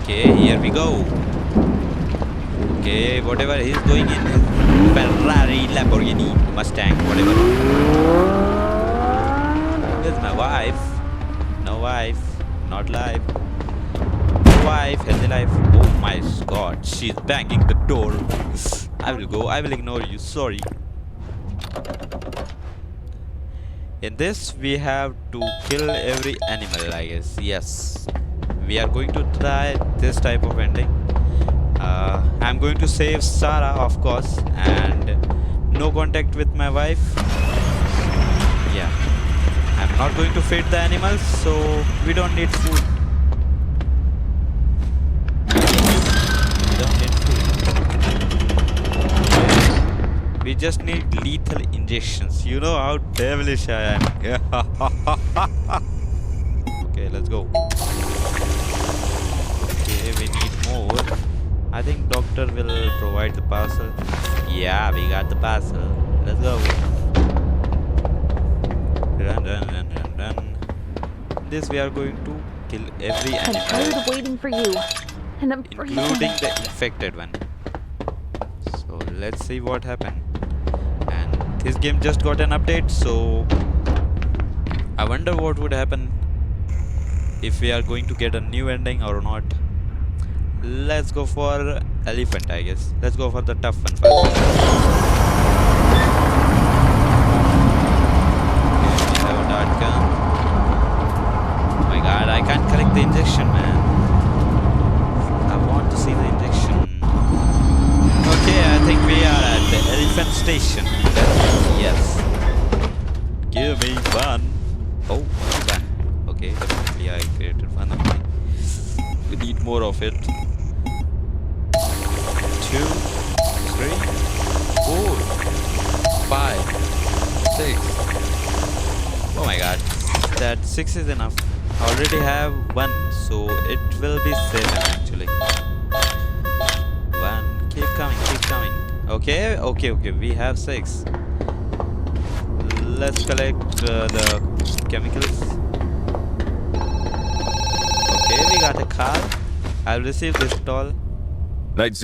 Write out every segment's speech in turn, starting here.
Okay, here we go. Okay, whatever he's going in his Ferrari, Lamborghini, Mustang, whatever. Here's my wife. No wife, not live. No wife, healthy life. Oh my god, she's banging the door. I will go, I will ignore you, sorry. In this, we have to kill every animal, I guess. Yes. We are going to try this type of ending. I'm going to save Sarah, of course, and no contact with my wife. Yeah. I'm not going to feed the animals, so we don't need food. We don't need food. We just need lethal injections. You know how devilish I am. Okay, let's go. Okay, we need more. I think doctor will provide the parcel. Yeah, we got the parcel. Let's go. Run, run, run, run, run. This we are going to kill every animal. I'm tired of waiting for you, and I'm freezing. Including the infected one. So let's see what happened. And this game just got an update, so I wonder what would happen if we are going to get a new ending or not. Let's go for elephant, I guess. Let's go for the tough one first. Okay, we have a dart gun. Oh my god, I can't collect the injection, man. I want to see the injection. Okay, I think we are at the elephant station. Yes. Give me one. Oh, only one. Okay, definitely I created one of them. We need more of it. 2, 3, 4, 5, 6. Oh my god, that 6 is enough. I already have 1, so it will be 7 actually. 1, keep coming, keep coming. Okay, okay, okay, we have 6. Let's collect the chemicals. Okay, we got a car. I'll receive this toll. Night.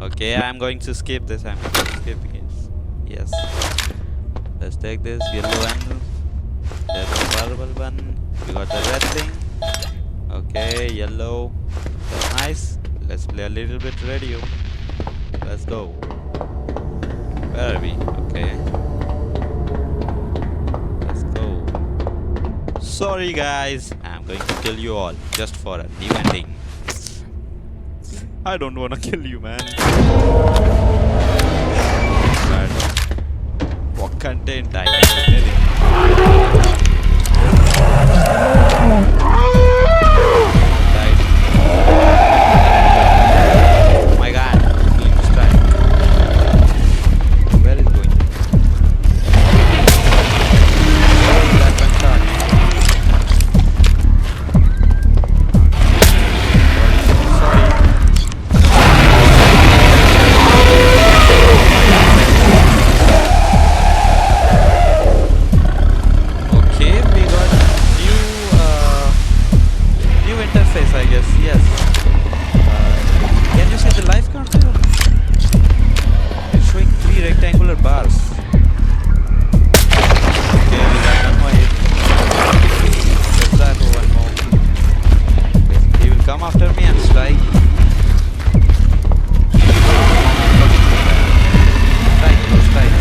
Okay, I'm going to skip this. I'm going to skip this. Yes. Let's take this yellow one. There's the purple one. We got the red thing. Okay, yellow. That's nice. Let's play a little bit radio. Let's go. Where are we? Okay. Let's go. Sorry guys, I'm going to kill you all just for a new ending. I don't wanna kill you, man. But what content I need to tell you. Right. Oh my god, game strike. Where is it going? Oh, that one shot. Sorry. I guess, yes. Can you see the life counter? It's showing 3 rectangular bars. Okay, we got one more hit. Let's try for one more. He will come after me and strike. Strike, strike.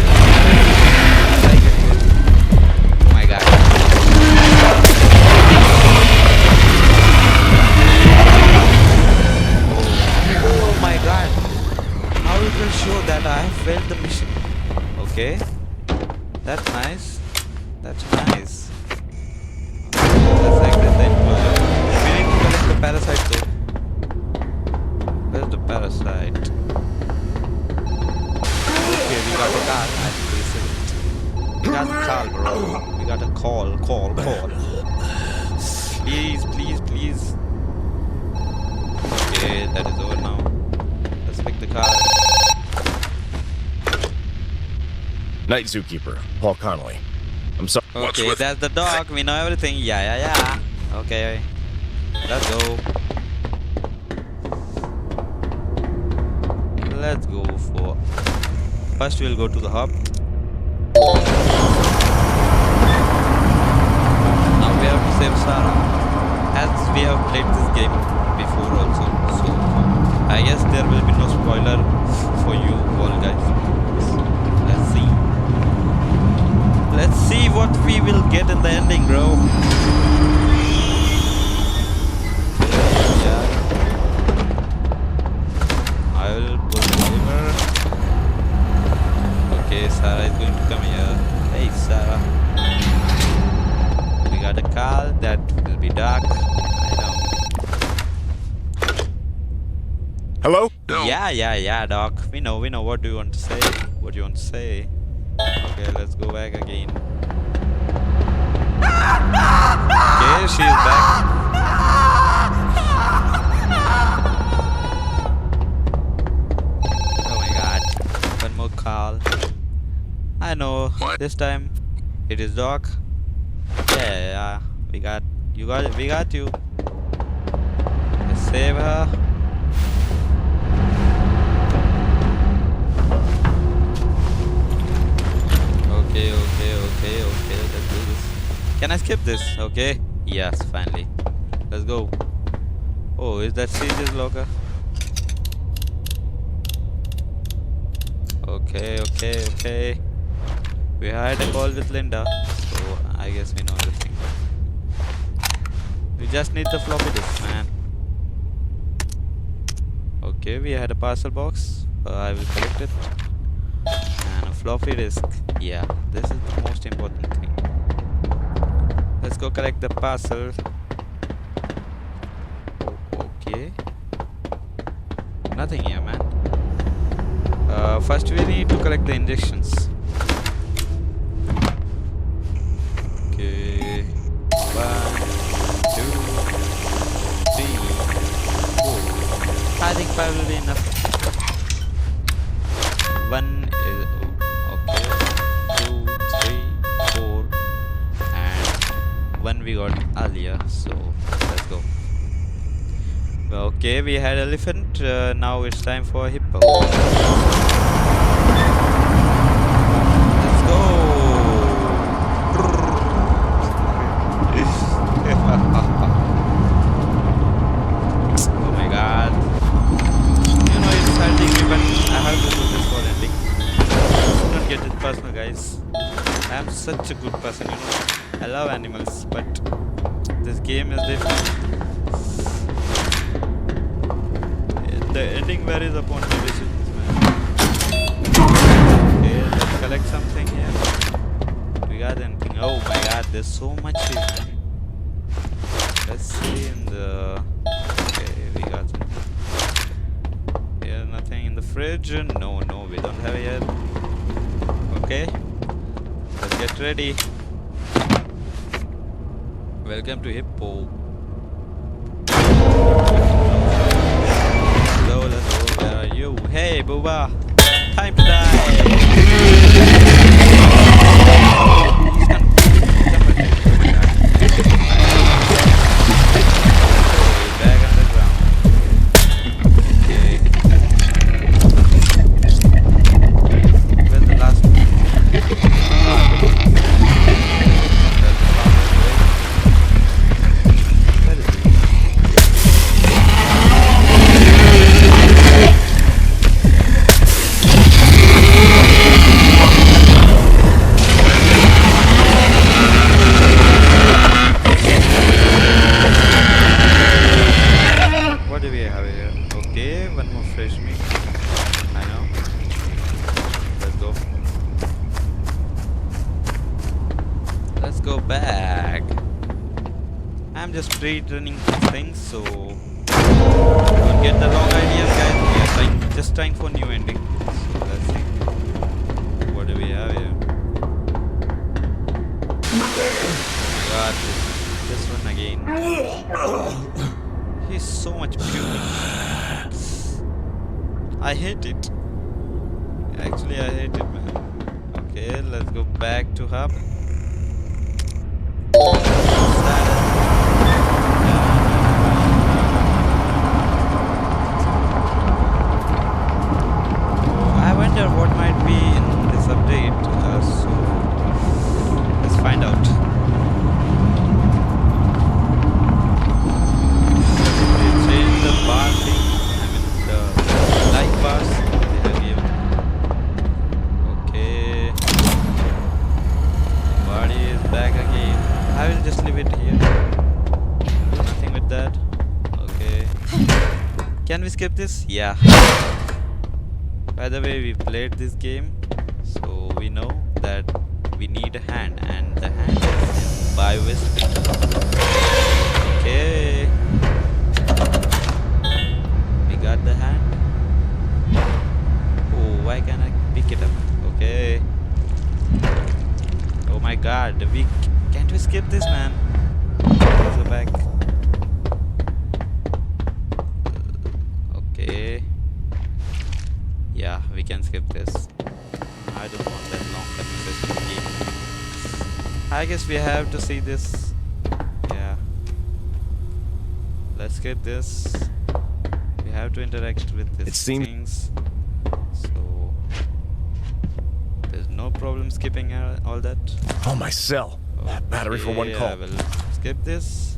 Strike. Oh my god. Show that I have failed the mission. Okay, that's nice. That's nice. Let's exit the enclosure. We need to collect the parasite though. Where's the parasite? Okay, we got a car. I need to receive it. We got a call, bro. We got a call. Please, please, please. Okay, that is over now. Let's pick the car. Night Zookeeper, Paul Connolly. I'm sorry. Okay, that's the dog. We know everything. Yeah. Okay. Let's go. first we'll go to the hub. Now we have to save Sarah. As we have played this game before also, so I guess there will be no spoiler for you all guys. Let's see. Let's see what we will get in the ending, bro. Yeah. I will pull the lever. Okay, Sarah is going to come here. Hey, Sarah. We got a car that will be dark. I know. Hello? Yeah, Doc. We know. What do you want to say? What do you want to say? Okay, let's go back again. Okay, she's back. Oh my god. One more call. I know. What? This time it is Doc. Yeah. We got you. Let's save her. Okay, let's do this. Can I skip this? Okay. Yes, finally. Let's go. Oh, is that Siege's locker? Okay. We had a call with Linda, so I guess we know everything. We just need the floppy disk, man. Okay, we had a parcel box. I will collect it. And a floppy disk. Yeah, this is the most important thing. Let's go collect the parcel. Okay. Nothing here, man. First we need to collect the injections. Okay. 1, 2, 3, 4. I think 5 will be enough. 1 is okay. 2, 3, 4, and 1 we got earlier. So let's go. Okay, we had elephant. Now it's time for hippo. Let's go. Oh my god. You know it's hurting me, but I have to do this for ending. Don't get it personal, guys. I am such a good person, you know. I love animals, but this game is different. The ending varies upon the decisions, man. Okay, let's collect something here. We got anything? Oh my god, there's so much here, man. Let's see in the... Okay, we got something. Here, nothing in the fridge. No, we don't have it yet. Okay, let's get ready. Welcome to Hippo. Let's go. Where are you? Hey, Booba! Time to die! Back underground. Okay. Where's the last one? Where is it? What do we have here? Okay, one more fresh meat. I know. Let's go. Let's go back. I'm just pre-running things, so don't get the wrong ideas, guys. We are just trying for new ending. So let's see. What do we have here? Oh my god, this one again. He's so much puking. I hate it. Actually, I hate it, man. Okay, let's go back to hub. I wonder what might be in Can we skip this? Yeah. By the way, we played this game, so we know that we need a hand, and the hand is in by whispering. Okay. We got the hand. Oh, why can't I pick it up? Okay. Oh my god, can't we skip this, man? Let's go back. Okay. Yeah, we can skip this. I don't want that long conversation game. I guess we have to see this. Yeah. Let's skip this. We have to interact with these things. So there's no problem skipping all that. Oh, my cell. That battery for one call. I will skip this.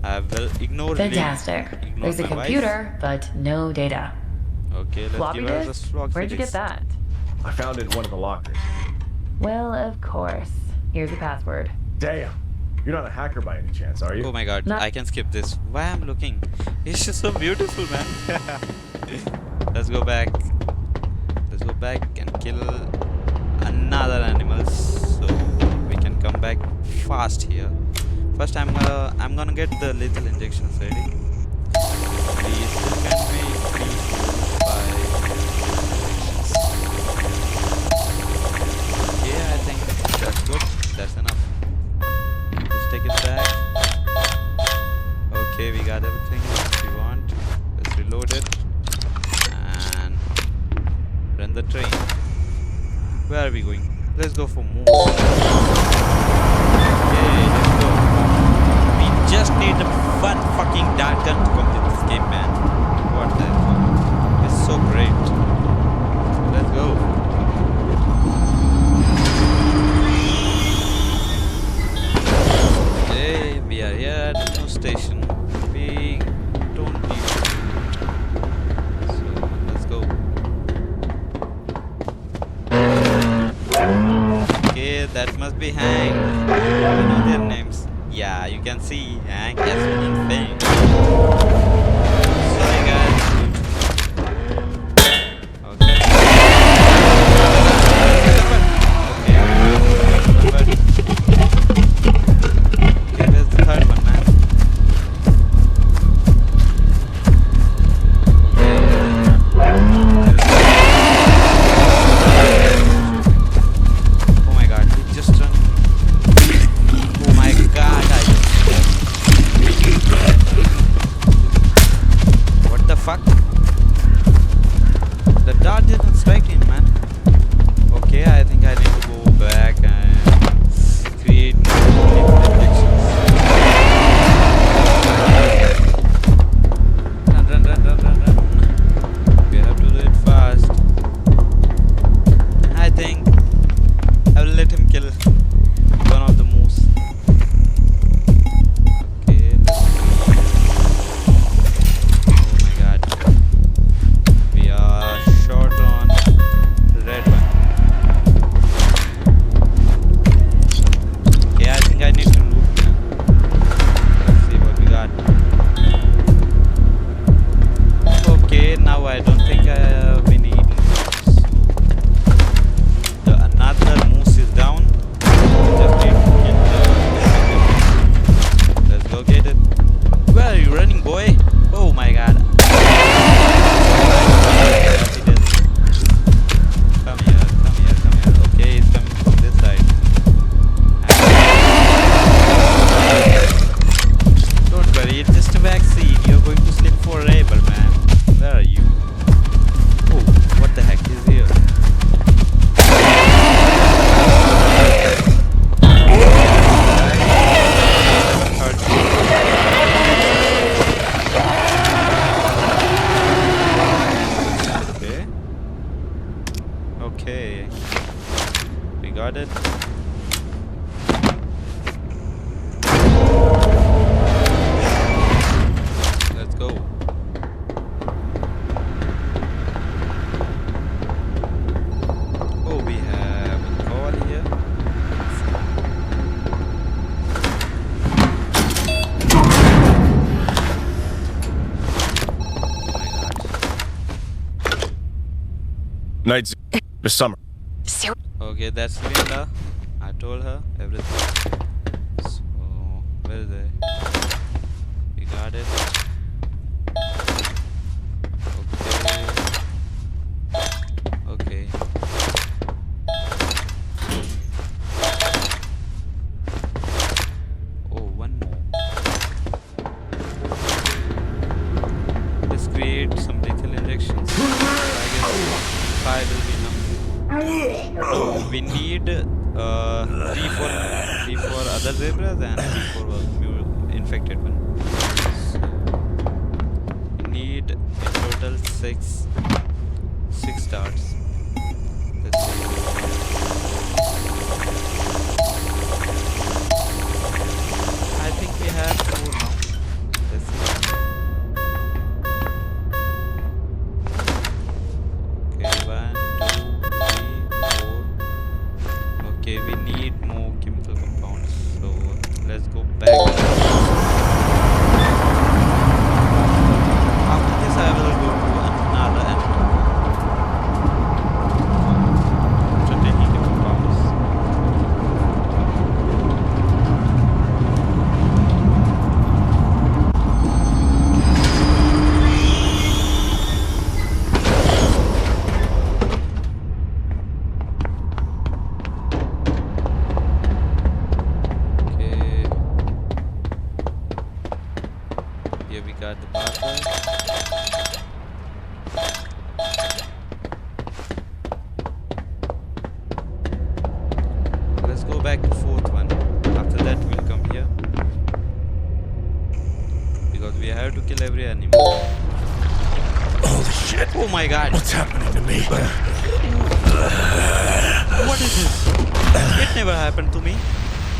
I will ignore. Fantastic. There's a computer, but no data. Okay, let's Floppy give us disk? a floppy Where'd you get disk. that? I found it in one of the lockers. Well, of course. Here's the password. Damn. You're not a hacker by any chance, are you? Oh my god, No. I can skip this. Why I'm looking? It's just so beautiful, man. Let's go back. Let's go back and kill another animals, so we can come back fast here. First, I'm gonna get the lethal injections ready. Please, can we please buy injections? Yeah, I think that's good. That's enough. Let's take it back. Okay, we got everything we want. Let's reload it and run the train. Where are we going? Let's go for more. Okay, let's go. We just need one fucking dart gun to complete this game, man. What the hell? It's so great. Let's go. Okay, we are here at the new station. We don't need to. So let's go. Okay, that must be Hank. I know their names. Yeah, you can see Hank has been famed. Sorry guys. Okay. Okay, where's the third one, man? Oh my god, he just run. Oh my god, what the fuck? The dart didn't strike him, man. Okay, I think I need to go back and create more reflections. Run. We have to do it fast. I think I will let him kill one of the moose. Okay, let's see. Oh my god. We are short on the red one. Okay, I think I need to loot now. Let's see what we got. Okay, now I don't think we need loot. So another moose is down. We just need to get the. Let's go get it. Where are you running, boy? Oh my god. He does. Come here, come here, come here. Okay, he's coming from this side. Don't worry, it's just a vaccine. You're going to sleep forever, man. Where are you? Oh, what the heck is here? Night Miss Summer. Okay, that's Linda. I told her everything. So, where is it? We got it. Okay. Okay. Oh, one more. Let's create some lethal injections. I guess 5 will be enough. We need 3 for other zebras and 3 for infected one. So we need in total 6 darts. Let's see. I think we have 4 now. Let's see. Okay, 1, 2, 3, 4. Okay, we need more chemical compounds. So let's go back. After this, I will go to another animal. After taking the compounds. Here we got the pathway. Let's go back to 4th one. After that we'll come here. Because we have to kill every animal. Holy shit. Oh my god. What's happening to me? What is this? It never happened to me.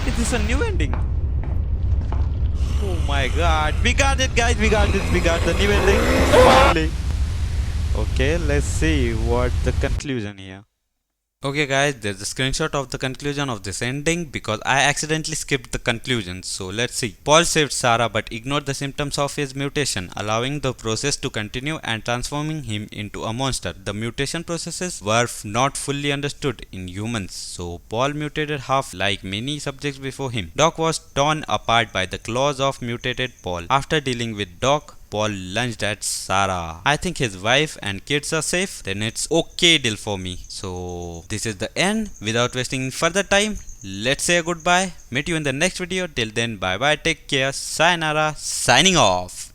Is this a new ending? Oh my god. We got it, guys. We got it. We got the new ending. Finally. Okay, let's see what the conclusion here. Okay guys, there's a screenshot of the conclusion of this ending because I accidentally skipped the conclusion. So let's see. Paul saved Sarah but ignored the symptoms of his mutation, allowing the process to continue and transforming him into a monster. The mutation processes were not fully understood in humans, so Paul mutated half like many subjects before him. Doc was torn apart by the claws of mutated Paul. After dealing with Doc, Paul lunged at Sarah. I think his wife and kids are safe, then it's okay deal for me. So this is the end. Without wasting further time, let's say goodbye. Meet you in the next video. Till then, bye bye, take care, sayonara, signing off.